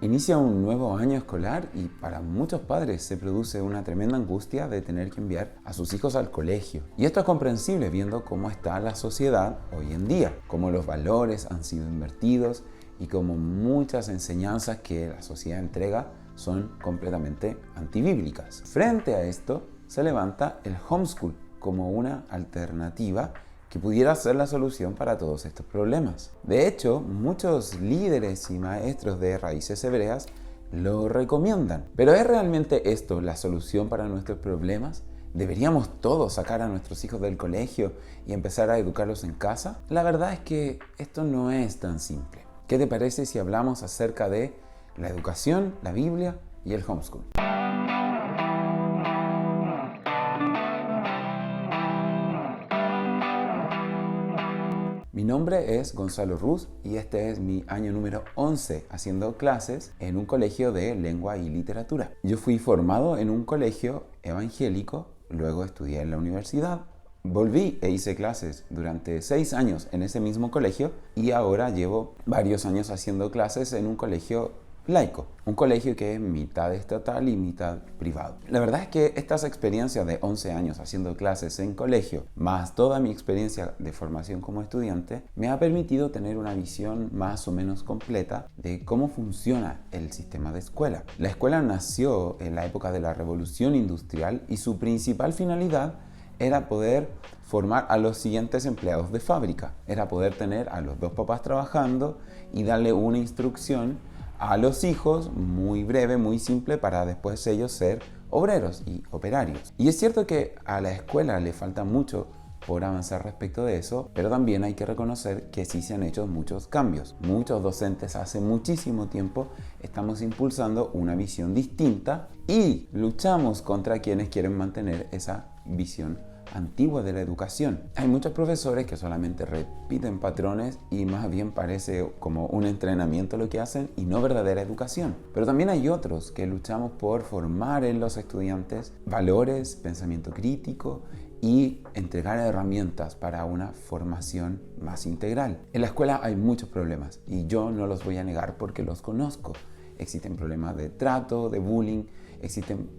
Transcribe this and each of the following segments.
Inicia un nuevo año escolar y para muchos padres se produce una tremenda angustia de tener que enviar a sus hijos al colegio. Y esto es comprensible viendo cómo está la sociedad hoy en día, cómo los valores han sido invertidos y cómo muchas enseñanzas que la sociedad entrega son completamente antibíblicas. Frente a esto se levanta el homeschool como una alternativa que pudiera ser la solución para todos estos problemas. De hecho, muchos líderes y maestros de raíces hebreas lo recomiendan. ¿Pero es realmente esto la solución para nuestros problemas? ¿Deberíamos todos sacar a nuestros hijos del colegio y empezar a educarlos en casa? La verdad es que esto no es tan simple. ¿Qué te parece si hablamos acerca de la educación, la Biblia y el homeschool? Mi nombre es Gonzalo Ruz y este es mi año número 11 haciendo clases en un colegio de lengua y literatura. Yo fui formado en un colegio evangélico, luego estudié en la universidad, volví e hice clases durante 6 años en ese mismo colegio y ahora llevo varios años haciendo clases en un colegio laico, un colegio que es mitad estatal y mitad privado. La verdad es que estas experiencias de 11 años haciendo clases en colegio, más toda mi experiencia de formación como estudiante, me ha permitido tener una visión más o menos completa de cómo funciona el sistema de escuela. La escuela nació en la época de la Revolución Industrial y su principal finalidad era poder formar a los siguientes empleados de fábrica. Era poder tener a los dos papás trabajando y darle una instrucción a los hijos muy breve, muy simple, para después ellos ser obreros y operarios. Y es cierto que a la escuela le falta mucho por avanzar respecto de eso, pero también hay que reconocer que sí se han hecho muchos cambios. Muchos docentes hace muchísimo tiempo estamos impulsando una visión distinta y luchamos contra quienes quieren mantener esa visión antigua de la educación. Hay muchos profesores que solamente repiten patrones y más bien parece como un entrenamiento lo que hacen y no verdadera educación. Pero también hay otros que luchamos por formar en los estudiantes valores, pensamiento crítico y entregar herramientas para una formación más integral. En la escuela hay muchos problemas y yo no los voy a negar porque los conozco. Existen problemas de trato, de bullying, existen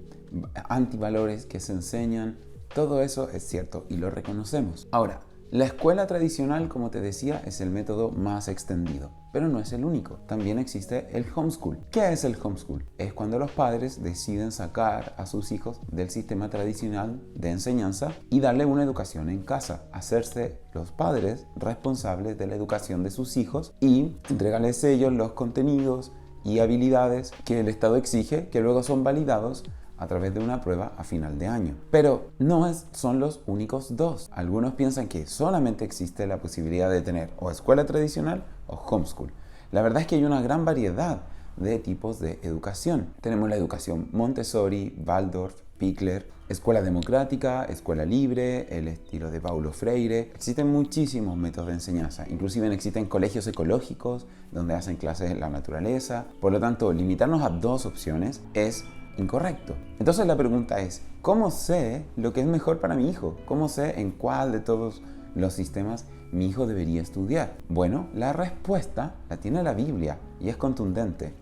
antivalores que se enseñan. Todo eso es cierto y lo reconocemos. Ahora, la escuela tradicional, como te decía, es el método más extendido, pero no es el único. También existe el homeschool. ¿Qué es el homeschool? Es cuando los padres deciden sacar a sus hijos del sistema tradicional de enseñanza y darle una educación en casa, hacerse los padres responsables de la educación de sus hijos y entregarles ellos los contenidos y habilidades que el Estado exige, que luego son validados a través de una prueba a final de año. Pero no son los únicos dos. Algunos piensan que solamente existe la posibilidad de tener o escuela tradicional o homeschool. La verdad es que hay una gran variedad de tipos de educación. Tenemos la educación Montessori, Waldorf, Pikler, escuela democrática, escuela libre, el estilo de Paulo Freire. Existen muchísimos métodos de enseñanza. Inclusive existen colegios ecológicos donde hacen clases en la naturaleza. Por lo tanto, limitarnos a dos opciones es incorrecto. Entonces la pregunta es, ¿cómo sé lo que es mejor para mi hijo? ¿Cómo sé en cuál de todos los sistemas mi hijo debería estudiar? Bueno, la respuesta la tiene la Biblia y es contundente.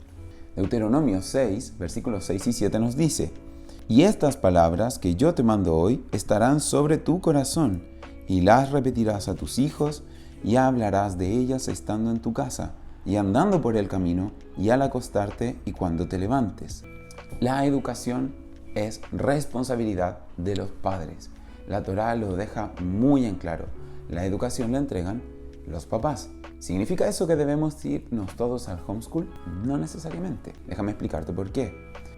Deuteronomio 6, versículos 6 y 7 nos dice: "Y estas palabras que yo te mando hoy estarán sobre tu corazón, y las repetirás a tus hijos, y hablarás de ellas estando en tu casa, y andando por el camino, y al acostarte, y cuando te levantes". La educación es responsabilidad de los padres. La Torá lo deja muy en claro. La educación la entregan los papás. ¿Significa eso que debemos irnos todos al homeschool? No necesariamente. Déjame explicarte por qué.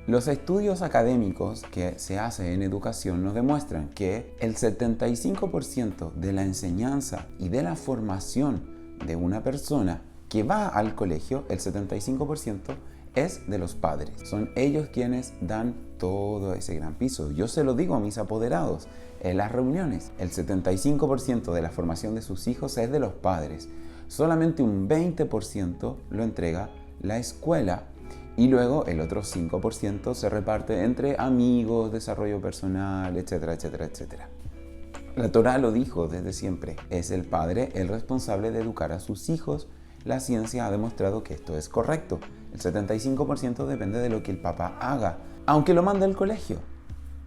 Los estudios académicos que se hacen en educación nos demuestran que el 75% de la enseñanza y de la formación de una persona que va al colegio, el 75%, es de los padres. Son ellos quienes dan todo ese gran piso. Yo se lo digo a mis apoderados en las reuniones. El 75% de la formación de sus hijos es de los padres. Solamente un 20% lo entrega la escuela y luego el otro 5% se reparte entre amigos, desarrollo personal, etcétera, etcétera, etcétera. La Torá lo dijo desde siempre. Es el padre el responsable de educar a sus hijos. La ciencia ha demostrado que esto es correcto. El 75% depende de lo que el papá haga, aunque lo mande al colegio.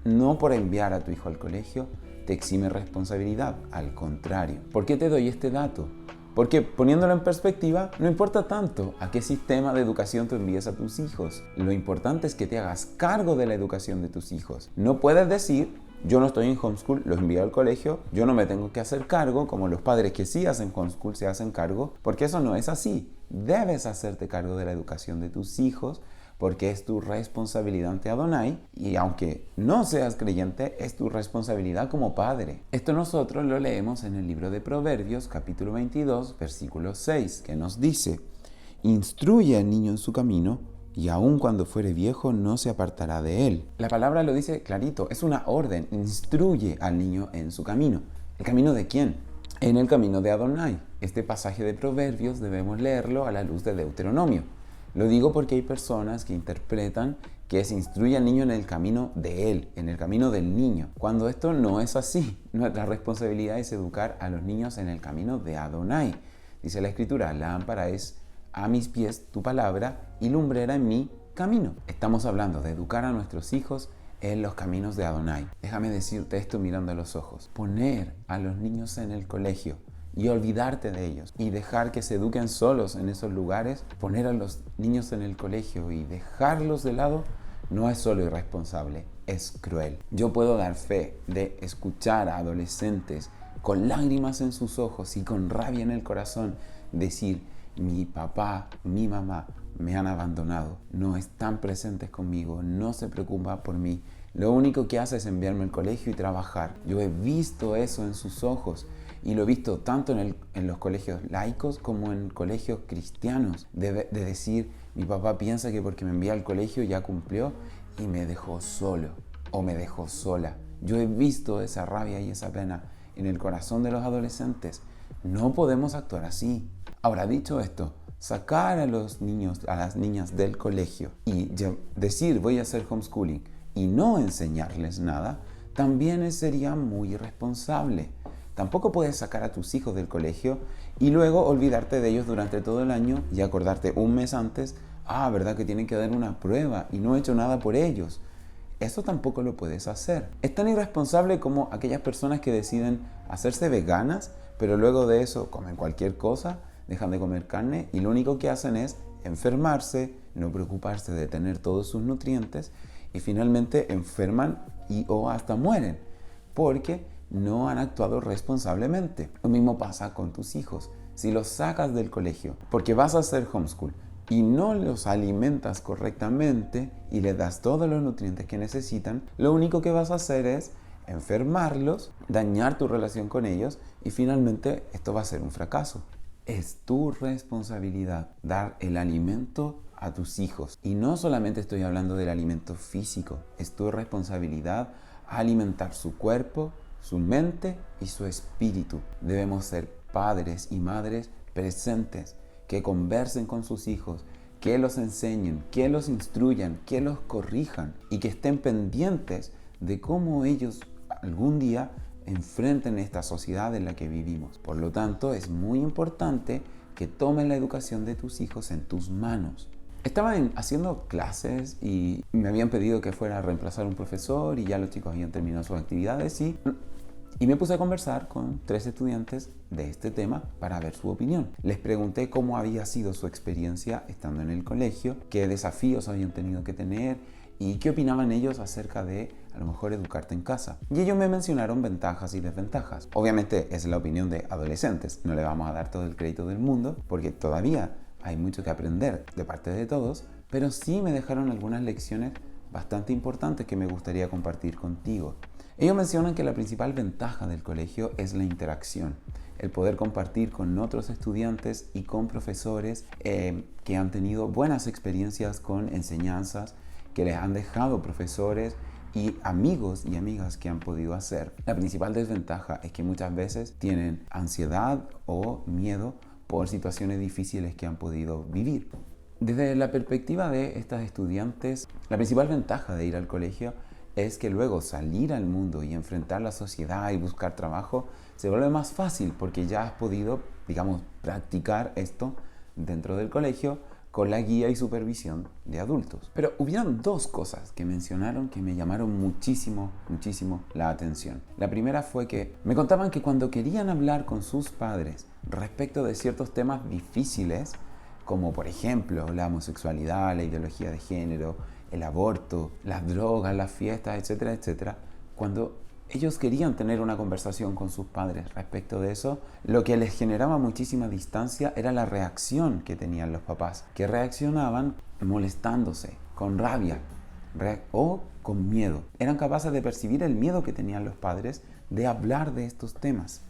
No por enviar a tu hijo al colegio te exime responsabilidad, al contrario. ¿Por qué te doy este dato? Porque poniéndolo en perspectiva, no importa tanto a qué sistema de educación tú envíes a tus hijos. Lo importante es que te hagas cargo de la educación de tus hijos. No puedes decir, yo no estoy en homeschool, los envío al colegio, yo no me tengo que hacer cargo, como los padres que sí hacen homeschool se hacen cargo, porque eso no es así. Debes hacerte cargo de la educación de tus hijos, porque es tu responsabilidad ante Adonai, y aunque no seas creyente, es tu responsabilidad como padre. Esto nosotros lo leemos en el libro de Proverbios, capítulo 22, versículo 6, que nos dice: instruye al niño en su camino, y aun cuando fuere viejo no se apartará de él. La palabra lo dice clarito, es una orden: instruye al niño en su camino. ¿El camino de quién? En el camino de Adonai. Este pasaje de Proverbios debemos leerlo a la luz de Deuteronomio. Lo digo porque hay personas que interpretan que se instruye al niño en el camino de él, en el camino del niño, cuando esto no es así. Nuestra responsabilidad es educar a los niños en el camino de Adonai. Dice la Escritura: lámpara es a mis pies tu palabra y lumbrera en mi camino. Estamos hablando de educar a nuestros hijos en los caminos de Adonai. Déjame decirte esto mirando a los ojos. Poner a los niños en el colegio y olvidarte de ellos y dejar que se eduquen solos en esos lugares, poner a los niños en el colegio y dejarlos de lado, no es solo irresponsable, es cruel. Yo puedo dar fe de escuchar a adolescentes con lágrimas en sus ojos y con rabia en el corazón decir: mi papá, mi mamá me han abandonado, no están presentes conmigo, no se preocupan por mí, lo único que hace es enviarme al colegio y trabajar. Yo he visto eso en sus ojos. Y lo he visto tanto en los colegios laicos como en colegios cristianos, de decir: mi papá piensa que porque me envía al colegio ya cumplió y me dejó solo o me dejó sola. Yo he visto esa rabia y esa pena en el corazón de los adolescentes. No podemos actuar así. Ahora, dicho esto, sacar a los niños, a las niñas del colegio y decir voy a hacer homeschooling y no enseñarles nada, también sería muy irresponsable. Tampoco puedes sacar a tus hijos del colegio y luego olvidarte de ellos durante todo el año y acordarte un mes antes: ¿verdad que tienen que dar una prueba y no he hecho nada por ellos? Eso tampoco lo puedes hacer. Es tan irresponsable como aquellas personas que deciden hacerse veganas, pero luego de eso comen cualquier cosa, dejan de comer carne y lo único que hacen es enfermarse, no preocuparse de tener todos sus nutrientes y finalmente enferman o hasta mueren porque no han actuado responsablemente. Lo mismo pasa con tus hijos. Si los sacas del colegio porque vas a hacer homeschool y no los alimentas correctamente y les das todos los nutrientes que necesitan, lo único que vas a hacer es enfermarlos, dañar tu relación con ellos y finalmente esto va a ser un fracaso. Es tu responsabilidad dar el alimento a tus hijos. Y no solamente estoy hablando del alimento físico, es tu responsabilidad alimentar su cuerpo, su mente y su espíritu. Debemos ser padres y madres presentes, que conversen con sus hijos, que los enseñen, que los instruyan, que los corrijan y que estén pendientes de cómo ellos algún día enfrenten esta sociedad en la que vivimos. Por lo tanto, es muy importante que tomes la educación de tus hijos en tus manos. Estaba haciendo clases y me habían pedido que fuera a reemplazar a un profesor y ya los chicos habían terminado sus actividades y me puse a conversar con 3 estudiantes de este tema para ver su opinión. Les pregunté cómo había sido su experiencia estando en el colegio, qué desafíos habían tenido que tener y qué opinaban ellos acerca de a lo mejor educarte en casa. Y ellos me mencionaron ventajas y desventajas. Obviamente es la opinión de adolescentes, no le vamos a dar todo el crédito del mundo porque todavía hay mucho que aprender de parte de todos, pero sí me dejaron algunas lecciones bastante importantes que me gustaría compartir contigo. Ellos mencionan que la principal ventaja del colegio es la interacción, el poder compartir con otros estudiantes y con profesores que han tenido buenas experiencias con enseñanzas que les han dejado profesores y amigos y amigas que han podido hacer. La principal desventaja es que muchas veces tienen ansiedad o miedo por situaciones difíciles que han podido vivir. Desde la perspectiva de estas estudiantes, la principal ventaja de ir al colegio es que luego salir al mundo y enfrentar la sociedad y buscar trabajo se vuelve más fácil porque ya has podido, practicar esto dentro del colegio con la guía y supervisión de adultos. Pero hubieron dos cosas que mencionaron que me llamaron muchísimo la atención. La primera fue que me contaban que cuando querían hablar con sus padres respecto de ciertos temas difíciles, como por ejemplo la homosexualidad, la ideología de género, el aborto, las drogas, las fiestas, etcétera, etcétera, cuando ellos querían tener una conversación con sus padres respecto de eso, lo que les generaba muchísima distancia era la reacción que tenían los papás, que reaccionaban molestándose, con rabia o con miedo. Eran capaces de percibir el miedo que tenían los padres de hablar de estos temas.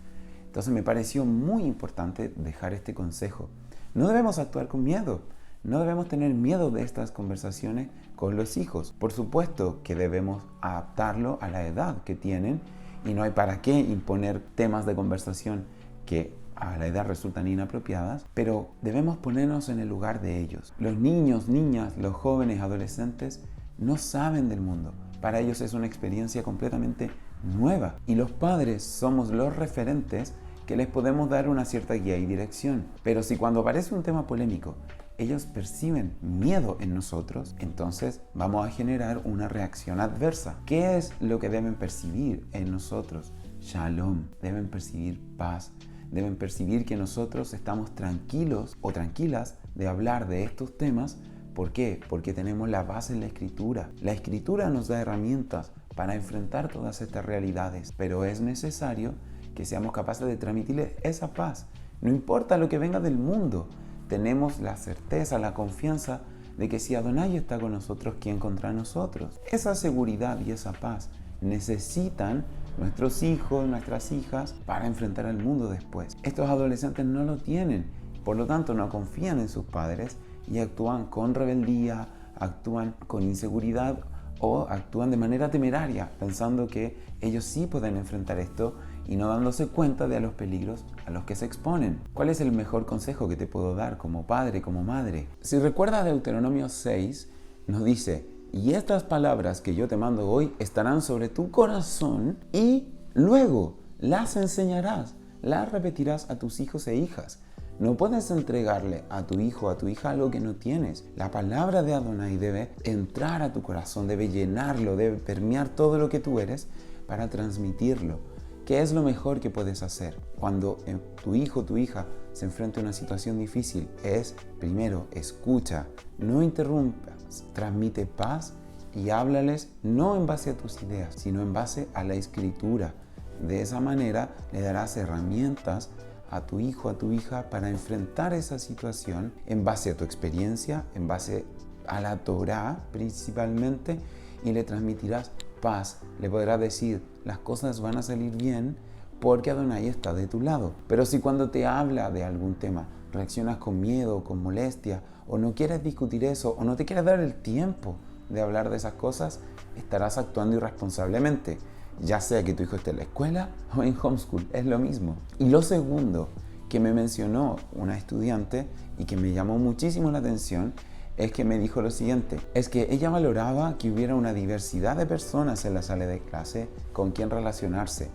Entonces me pareció muy importante dejar este consejo. No debemos actuar con miedo. No debemos tener miedo de estas conversaciones con los hijos. Por supuesto que debemos adaptarlo a la edad que tienen y no hay para qué imponer temas de conversación que a la edad resultan inapropiadas, pero debemos ponernos en el lugar de ellos. Los niños, niñas, los jóvenes, adolescentes no saben del mundo. Para ellos es una experiencia completamente nueva y los padres somos los referentes que les podemos dar una cierta guía y dirección. Pero si cuando aparece un tema polémico ellos perciben miedo en nosotros, entonces vamos a generar una reacción adversa. ¿Qué es lo que deben percibir en nosotros? Shalom. Deben percibir paz. Deben percibir que nosotros estamos tranquilos o tranquilas de hablar de estos temas. ¿Por qué? Porque tenemos la base en la Escritura. La Escritura nos da herramientas para enfrentar todas estas realidades, pero es necesario que seamos capaces de transmitirles esa paz. No importa lo que venga del mundo, tenemos la certeza, la confianza de que si Adonai está con nosotros, ¿quién contra nosotros? Esa seguridad y esa paz necesitan nuestros hijos, nuestras hijas para enfrentar al mundo después. Estos adolescentes no lo tienen, por lo tanto no confían en sus padres y actúan con rebeldía, actúan con inseguridad o actúan de manera temeraria, pensando que ellos sí pueden enfrentar esto y no dándose cuenta de los peligros a los que se exponen. ¿Cuál es el mejor consejo que te puedo dar como padre, como madre? Si recuerdas Deuteronomio 6, nos dice: y estas palabras que yo te mando hoy estarán sobre tu corazón y luego las enseñarás, las repetirás a tus hijos e hijas. No puedes entregarle a tu hijo o a tu hija algo que no tienes. La palabra de Adonai debe entrar a tu corazón, debe llenarlo, debe permear todo lo que tú eres para transmitirlo. ¿Qué es lo mejor que puedes hacer cuando tu hijo o tu hija se enfrenta a una situación difícil? Es, primero, escucha, no interrumpas, transmite paz y háblales no en base a tus ideas, sino en base a la Escritura. De esa manera le darás herramientas a tu hijo, a tu hija para enfrentar esa situación en base a tu experiencia, en base a la Torá principalmente, y le transmitirás paz. Le podrás decir: las cosas van a salir bien porque Adonai está de tu lado. Pero si cuando te habla de algún tema reaccionas con miedo, con molestia, o no quieres discutir eso, o no te quieres dar el tiempo de hablar de esas cosas, estarás actuando irresponsablemente, ya sea que tu hijo esté en la escuela o en homeschool, es lo mismo. Y lo segundo que me mencionó una estudiante y que me llamó muchísimo la atención es que me dijo lo siguiente: es que ella valoraba que hubiera una diversidad de personas en la sala de clase con quien relacionarse.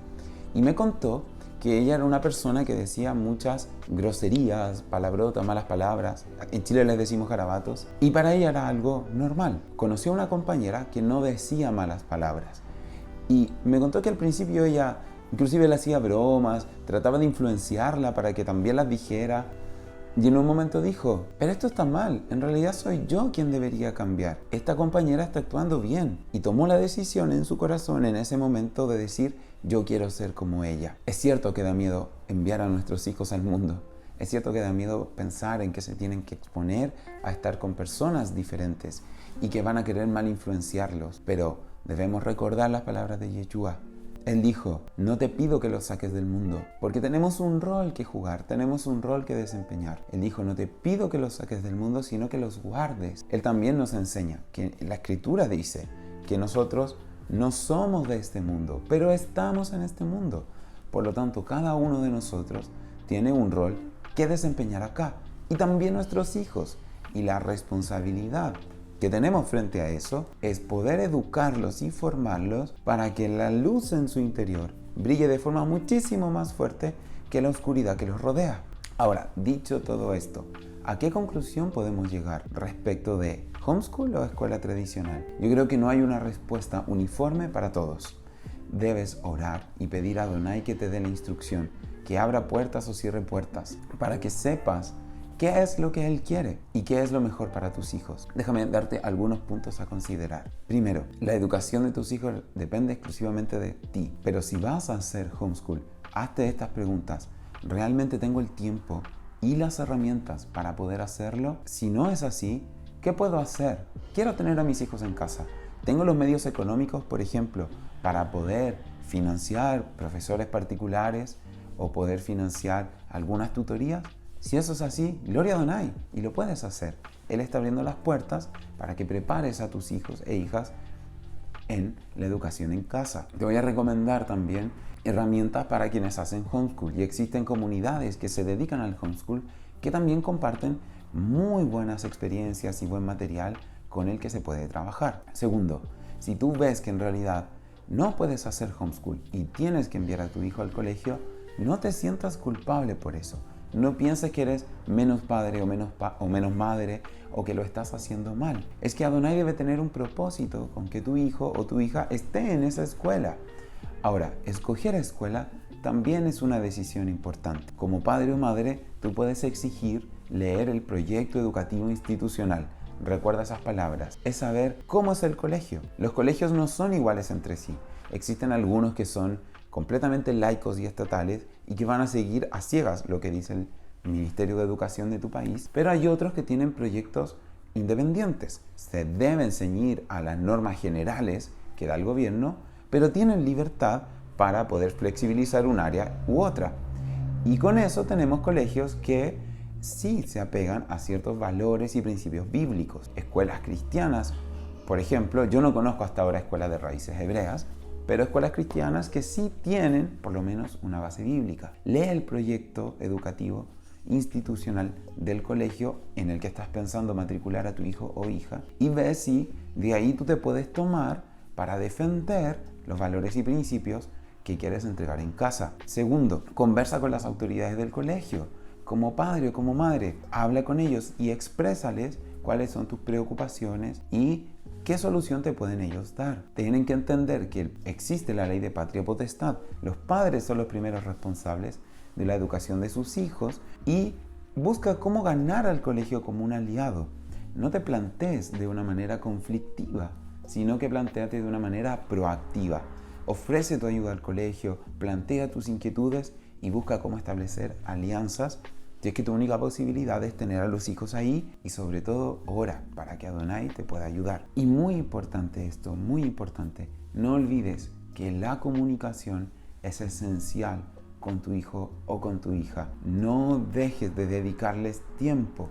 Y me contó que ella era una persona que decía muchas groserías, palabrotas, malas palabras. En Chile les decimos garabatos. Y para ella era algo normal. Conoció a una compañera que no decía malas palabras. Y me contó que al principio ella inclusive le hacía bromas, trataba de influenciarla para que también las dijera. Y en un momento dijo: pero esto está mal, en realidad soy yo quien debería cambiar. Esta compañera está actuando bien. Y tomó la decisión en su corazón en ese momento de decir: yo quiero ser como ella. Es cierto que da miedo enviar a nuestros hijos al mundo. Es cierto que da miedo pensar en que se tienen que exponer a estar con personas diferentes y que van a querer mal influenciarlos. Pero debemos recordar las palabras de Yeshua. Él dijo: no te pido que los saques del mundo, porque tenemos un rol que jugar, tenemos un rol que desempeñar. Él dijo: no te pido que los saques del mundo, sino que los guardes. Él también nos enseña que la Escritura dice que nosotros no somos de este mundo, pero estamos en este mundo. Por lo tanto, cada uno de nosotros tiene un rol que desempeñar acá, y también nuestros hijos. Y la responsabilidad que tenemos frente a eso es poder educarlos y formarlos para que la luz en su interior brille de forma muchísimo más fuerte que la oscuridad que los rodea. Ahora, dicho todo esto, ¿A qué conclusión podemos llegar respecto de homeschool o escuela tradicional? Yo creo que no hay una respuesta uniforme para todos. Debes orar y pedir a Adonai que te dé la instrucción, que abra puertas o cierre puertas, para que sepas qué es lo que Él quiere y qué es lo mejor para tus hijos. Déjame darte algunos puntos a considerar. Primero, la educación de tus hijos depende exclusivamente de ti. Pero si vas a hacer homeschool, hazte estas preguntas. ¿Realmente tengo el tiempo y las herramientas para poder hacerlo? Si no es así, ¿qué puedo hacer? Quiero tener a mis hijos en casa. ¿Tengo los medios económicos, por ejemplo, para poder financiar profesores particulares o poder financiar algunas tutorías? Si eso es así, gloria a Adonai, y lo puedes hacer. Él está abriendo las puertas para que prepares a tus hijos e hijas en la educación en casa. Te voy a recomendar también herramientas para quienes hacen homeschool, y existen comunidades que se dedican al homeschool que también comparten muy buenas experiencias y buen material con el que se puede trabajar. Segundo, si tú ves que en realidad no puedes hacer homeschool y tienes que enviar a tu hijo al colegio, no te sientas culpable por eso. No pienses que eres menos padre o menos madre o que lo estás haciendo mal. Es que Adonai debe tener un propósito con que tu hijo o tu hija esté en esa escuela. Ahora, escoger escuela también es una decisión importante. Como padre o madre, tú puedes exigir leer el proyecto educativo institucional. Recuerda esas palabras. Es saber cómo es el colegio. Los colegios no son iguales entre sí. Existen algunos que son completamente laicos y estatales y que van a seguir a ciegas lo que dice el Ministerio de Educación de tu país, pero hay otros que tienen proyectos independientes. Se deben ceñir a las normas generales que da el gobierno, pero tienen libertad para poder flexibilizar un área u otra. Y con eso tenemos colegios que sí se apegan a ciertos valores y principios bíblicos. Escuelas cristianas, por ejemplo, yo no conozco hasta ahora escuelas de raíces hebreas, pero escuelas cristianas que sí tienen por lo menos una base bíblica. Lee el proyecto educativo institucional del colegio en el que estás pensando matricular a tu hijo o hija y ve si de ahí tú te puedes tomar para defender los valores y principios que quieres entregar en casa. Segundo, conversa con las autoridades del colegio. Como padre o como madre, habla con ellos y exprésales cuáles son tus preocupaciones y ¿qué solución te pueden ellos dar? Tienen que entender que existe la ley de patria potestad. Los padres son los primeros responsables de la educación de sus hijos y busca cómo ganar al colegio como un aliado. No te plantees de una manera conflictiva, sino que plantéate de una manera proactiva. Ofrece tu ayuda al colegio, plantea tus inquietudes y busca cómo establecer alianzas. Si es que tu única posibilidad es tener a los hijos ahí y sobre todo ora para que Adonai te pueda ayudar. Y muy importante esto, muy importante, no olvides que la comunicación es esencial con tu hijo o con tu hija. No dejes de dedicarles tiempo,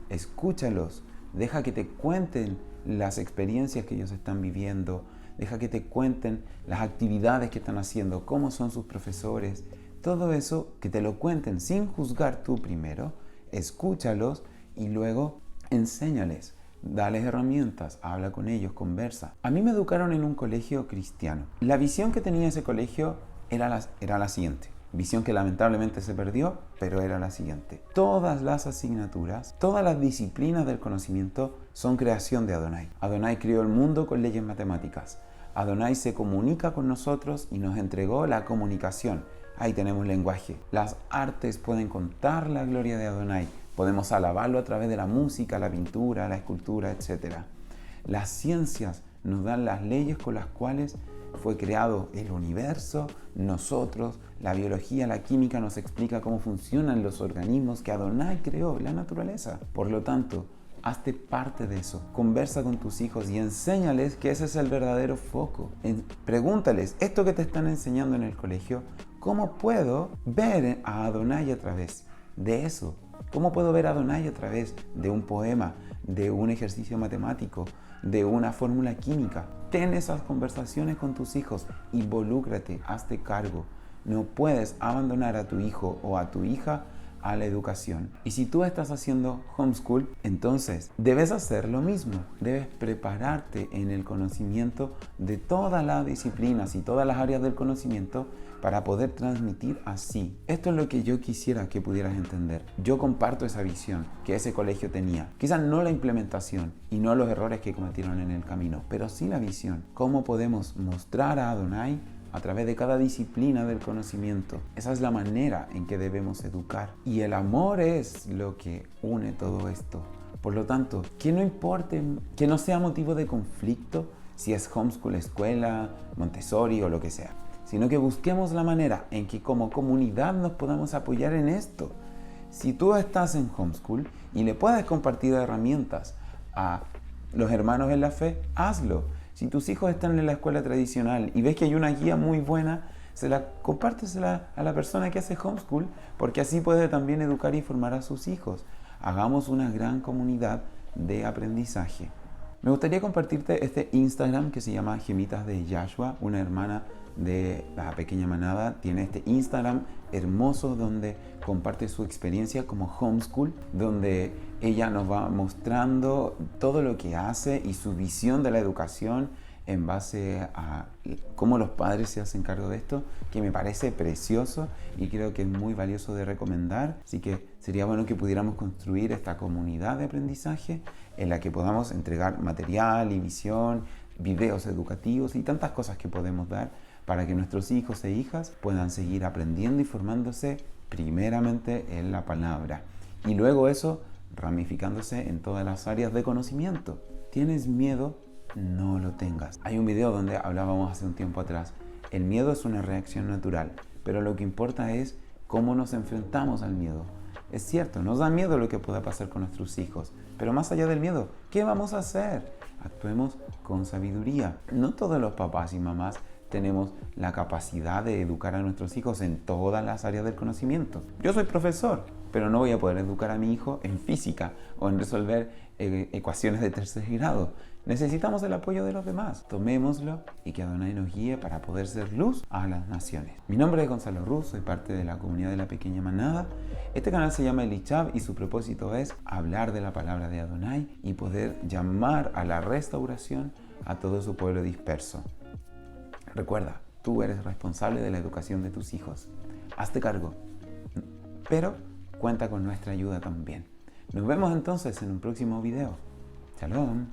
escúchalos, deja que te cuenten las experiencias que ellos están viviendo, deja que te cuenten las actividades que están haciendo, cómo son sus profesores. Todo eso, que te lo cuenten sin juzgar tú primero, escúchalos y luego enséñales, dales herramientas, habla con ellos, conversa. A mí me educaron en un colegio cristiano. La visión que tenía ese colegio era la siguiente. Visión que lamentablemente se perdió, pero era la siguiente. Todas las asignaturas, todas las disciplinas del conocimiento son creación de Adonai. Adonai creó el mundo con leyes matemáticas. Adonai se comunica con nosotros y nos entregó la comunicación. Ahí tenemos lenguaje. Las artes pueden contar la gloria de Adonai. Podemos alabarlo a través de la música, la pintura, la escultura, etc. Las ciencias nos dan las leyes con las cuales fue creado el universo, nosotros, la biología, la química nos explica cómo funcionan los organismos que Adonai creó, la naturaleza. Por lo tanto, hazte parte de eso. Conversa con tus hijos y enséñales que ese es el verdadero foco. Pregúntales, esto que te están enseñando en el colegio, ¿cómo puedo ver a Adonai a través de eso? ¿Cómo puedo ver a Adonai a través de un poema, de un ejercicio matemático, de una fórmula química? Ten esas conversaciones con tus hijos, involúcrate, hazte cargo. No puedes abandonar a tu hijo o a tu hija a la educación. Y si tú estás haciendo homeschool, entonces debes hacer lo mismo. Debes prepararte en el conocimiento de todas las disciplinas y todas las áreas del conocimiento para poder transmitir así. Esto es lo que yo quisiera que pudieras entender. Yo comparto esa visión que ese colegio tenía. Quizás no la implementación y no los errores que cometieron en el camino, pero sí la visión. Cómo podemos mostrar a Adonai a través de cada disciplina del conocimiento. Esa es la manera en que debemos educar. Y el amor es lo que une todo esto. Por lo tanto, que no importe, que no sea motivo de conflicto si es homeschool, escuela, Montessori o lo que sea, sino que busquemos la manera en que como comunidad nos podamos apoyar en esto. Si tú estás en homeschool y le puedes compartir herramientas a los hermanos en la fe, hazlo. Si tus hijos están en la escuela tradicional y ves que hay una guía muy buena, compártesela a la persona que hace homeschool, porque así puede también educar y formar a sus hijos. Hagamos una gran comunidad de aprendizaje. Me gustaría compartirte este Instagram que se llama Gemitas de Yahshua. Una hermana de la pequeña manada tiene este Instagram hermoso donde comparte su experiencia como homeschool, donde ella nos va mostrando todo lo que hace y su visión de la educación en base a cómo los padres se hacen cargo de esto, que me parece precioso y creo que es muy valioso de recomendar. Así que sería bueno que pudiéramos construir esta comunidad de aprendizaje en la que podamos entregar material y visión, videos educativos y tantas cosas que podemos dar para que nuestros hijos e hijas puedan seguir aprendiendo y formándose primeramente en la palabra y luego eso ramificándose en todas las áreas de conocimiento. ¿Tienes miedo? No lo tengas. Hay un video donde hablábamos hace un tiempo atrás. El miedo es una reacción natural, pero lo que importa es cómo nos enfrentamos al miedo. Es cierto, nos da miedo lo que pueda pasar con nuestros hijos, pero más allá del miedo, ¿qué vamos a hacer? Actuemos con sabiduría. No todos los papás y mamás tenemos la capacidad de educar a nuestros hijos en todas las áreas del conocimiento. Yo soy profesor, pero no voy a poder educar a mi hijo en física o en resolver ecuaciones de tercer grado. Necesitamos el apoyo de los demás. Tomémoslo y que Adonai nos guíe para poder ser luz a las naciones. Mi nombre es Gonzalo Ruz, soy parte de la comunidad de la pequeña manada. Este canal se llama Elichab y su propósito es hablar de la palabra de Adonai y poder llamar a la restauración a todo su pueblo disperso. Recuerda, tú eres responsable de la educación de tus hijos. Hazte cargo, pero cuenta con nuestra ayuda también. Nos vemos entonces en un próximo video. Shalom.